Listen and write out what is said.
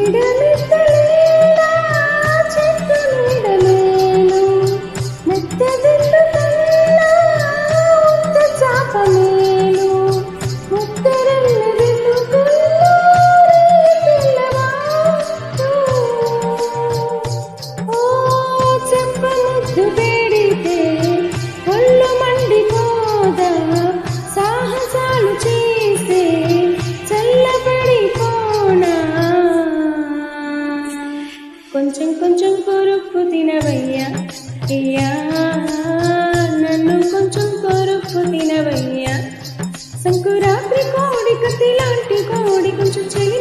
నీడమిద్దలేనా చెట్టు నీడలేను మెత్తదిల్లు కన్నా ఉత్త చాప నేను ముత్తరెల్లి వెతుకుల్లారే పిల్లవాడు ఓ చెప్పముద్దు వేడితే ఒళ్ళు మండిపోదా సాహసాలు చేసే చల్లబడిపోనా కొంచెం కొంచెం కొరుక్కు తినవయ్యా అయ్యా నన్ను కొంచెం కొరుక్కు తినవయ్యా సంకురాత్రి కోడి కత్తి లాంటి కోడి కొంచెం చెయ్యి